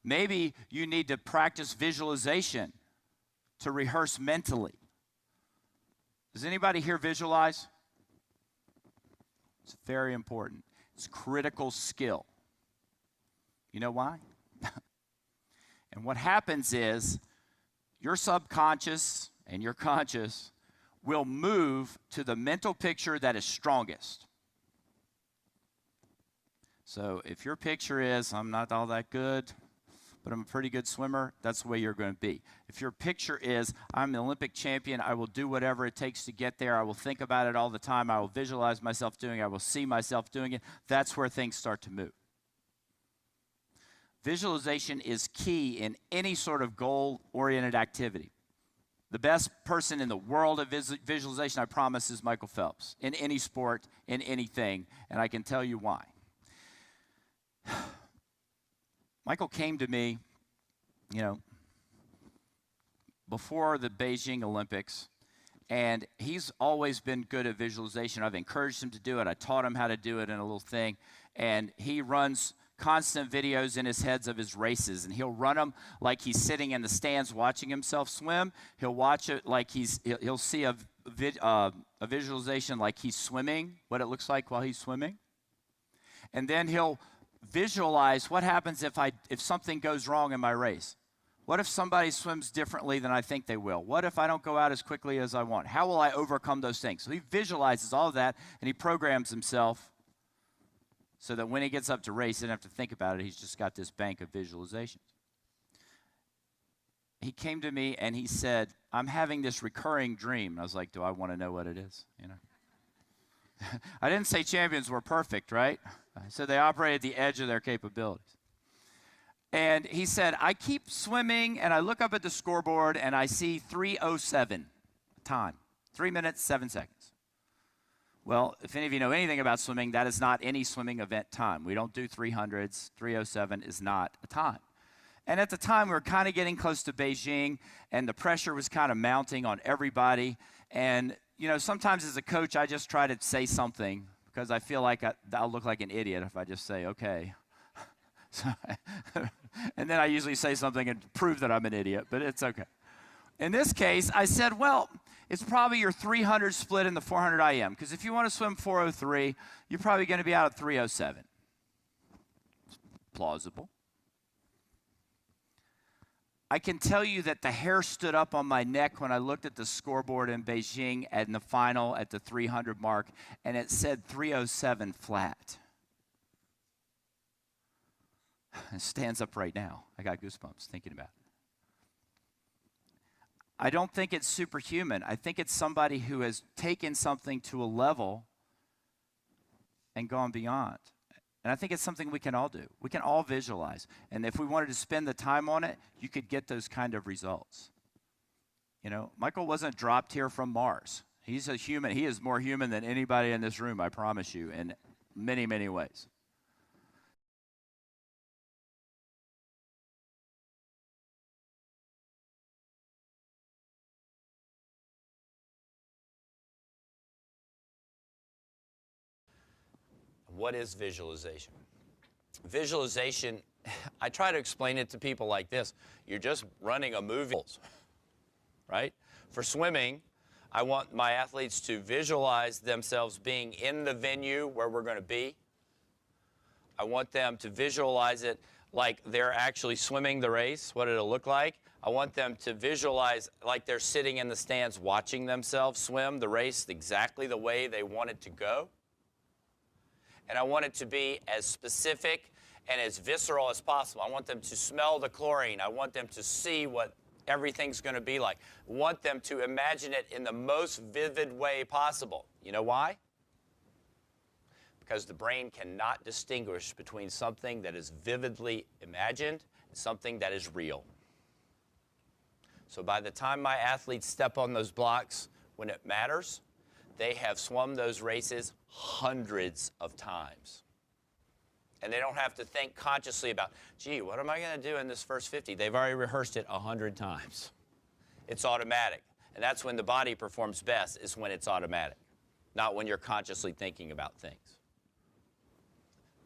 Maybe you need to practice visualization to rehearse mentally. Does anybody here visualize? It's very important. It's critical skill. You know why? And what happens is your subconscious and your conscious will move to the mental picture that is strongest. So if your picture is, I'm not all that good, but I'm a pretty good swimmer, that's the way you're going to be. If your picture is, I'm an Olympic champion, I will do whatever it takes to get there, I will think about it all the time, I will visualize myself doing it, I will see myself doing it, that's where things start to move. Visualization is key in any sort of goal-oriented activity. The best person in the world of visualization, I promise, is Michael Phelps, in any sport, in anything, and I can tell you why. Michael came to me, before the Beijing Olympics, and he's always been good at visualization. I've encouraged him to do it. I taught him how to do it in a little thing, and he runs constant videos in his heads of his races, and he'll run them like he's sitting in the stands watching himself swim. He'll watch it like he'll see a visualization like he's swimming, what it looks like while he's swimming, and then he'll visualize what happens if something goes wrong in my race. What if somebody swims differently than I think they will? What if I don't go out as quickly as I want? How will I overcome those things? So he visualizes all of that, and he programs himself so that when he gets up to race, he doesn't have to think about it. He's just got this bank of visualizations. He came to me and he said, I'm having this recurring dream. And I was like, do I want to know what it is? I didn't say champions were perfect, right? I said they operate at the edge of their capabilities. And he said, I keep swimming and I look up at the scoreboard and I see 3:07 time, 3 minutes, 7 seconds. Well, if any of you know anything about swimming, that is not any swimming event time. We don't do 300s. 3:07 is not a time. And at the time, we were kind of getting close to Beijing, and the pressure was kind of mounting on everybody. And, sometimes as a coach, I just try to say something because I feel like I'll look like an idiot if I just say, okay. And then I usually say something and prove that I'm an idiot, but it's okay. In this case, I said, well, it's probably your 300 split in the 400 IM, because if you want to swim 4:03, you're probably going to be out at 3:07. It's plausible. I can tell you that the hair stood up on my neck when I looked at the scoreboard in Beijing in the final at the 300 mark, and it said 3:07 flat. It stands up right now. I got goosebumps thinking about it. I don't think it's superhuman. I think it's somebody who has taken something to a level and gone beyond. And I think it's something we can all do. We can all visualize. And if we wanted to spend the time on it, you could get those kind of results. Michael wasn't dropped here from Mars. He's a human. He is more human than anybody in this room, I promise you, in many, many ways. What is visualization? Visualization, I try to explain it to people like this. You're just running a movie, right? For swimming, I want my athletes to visualize themselves being in the venue where we're going to be. I want them to visualize it like they're actually swimming the race, what it'll look like. I want them to visualize like they're sitting in the stands watching themselves swim the race exactly the way they want it to go. And I want it to be as specific and as visceral as possible. I want them to smell the chlorine. I want them to see what everything's going to be like. I want them to imagine it in the most vivid way possible. You know why? Because the brain cannot distinguish between something that is vividly imagined and something that is real. So by the time my athletes step on those blocks when it matters, they have swum those races hundreds of times. And they don't have to think consciously about, gee, what am I going to do in this first 50? They've already rehearsed it 100 times. It's automatic. And that's when the body performs best, is when it's automatic, not when you're consciously thinking about things.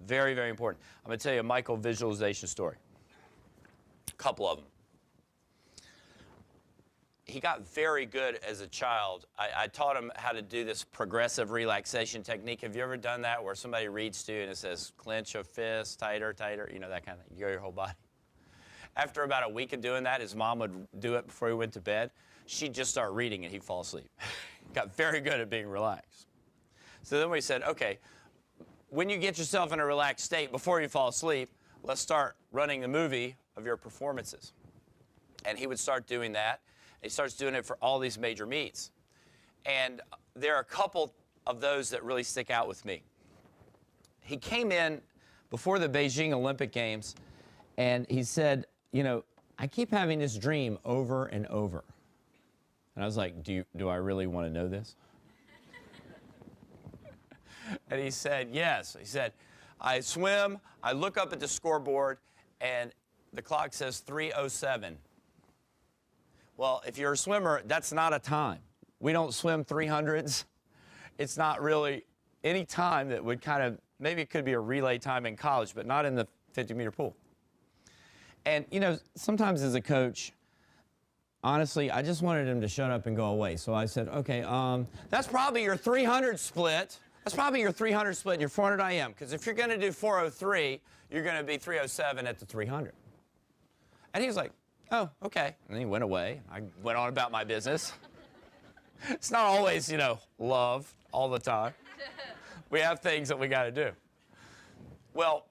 Very, very important. I'm going to tell you a Michael visualization story. couple of them. He got very good as a child. I taught him how to do this progressive relaxation technique. Have you ever done that where somebody reads to you and it says, clench a fist, tighter, tighter, you know, that kind of thing. You go your whole body. After about a week of doing that, his mom would do it before he went to bed. She'd just start reading and he'd fall asleep. Got very good at being relaxed. So then we said, okay, when you get yourself in a relaxed state before you fall asleep, let's start running the movie of your performances. And he would start doing that. He starts doing it for all these major meets. And there are a couple of those that really stick out with me. He came in before the Beijing Olympic Games, and he said, you know, I keep having this dream over and over. And I was like, do I really want to know this? And he said, yes. He said, I swim, I look up at the scoreboard, and the clock says 3:07. Well, if you're a swimmer, that's not a time. We don't swim 300s. It's not really any time that would kind of, maybe it could be a relay time in college, but not in the 50-meter pool. And, you know, sometimes as a coach, honestly, I just wanted him to shut up and go away. So I said, okay, that's probably your 300 split. That's probably your 300 split in your 400 IM, because if you're going to do 4:03, you're going to be 3:07 at the 300. And he was like, oh, okay. And then he went away. I went on about my business. It's not always, you know, love all the time. We have things that we got to do. Well,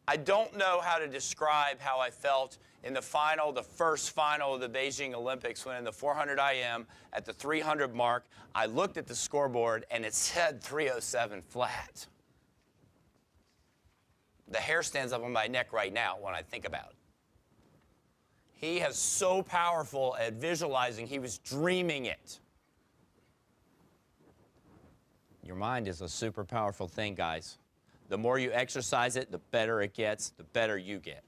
I don't know how to describe how I felt in the final, the first final of the Beijing Olympics, when in the 400 IM at the 300 mark, I looked at the scoreboard and it said 3:07 flat. The hair stands up on my neck right now when I think about it. He is so powerful at visualizing, he was dreaming it. Your mind is a super powerful thing, guys. The more you exercise it, the better it gets, the better you get.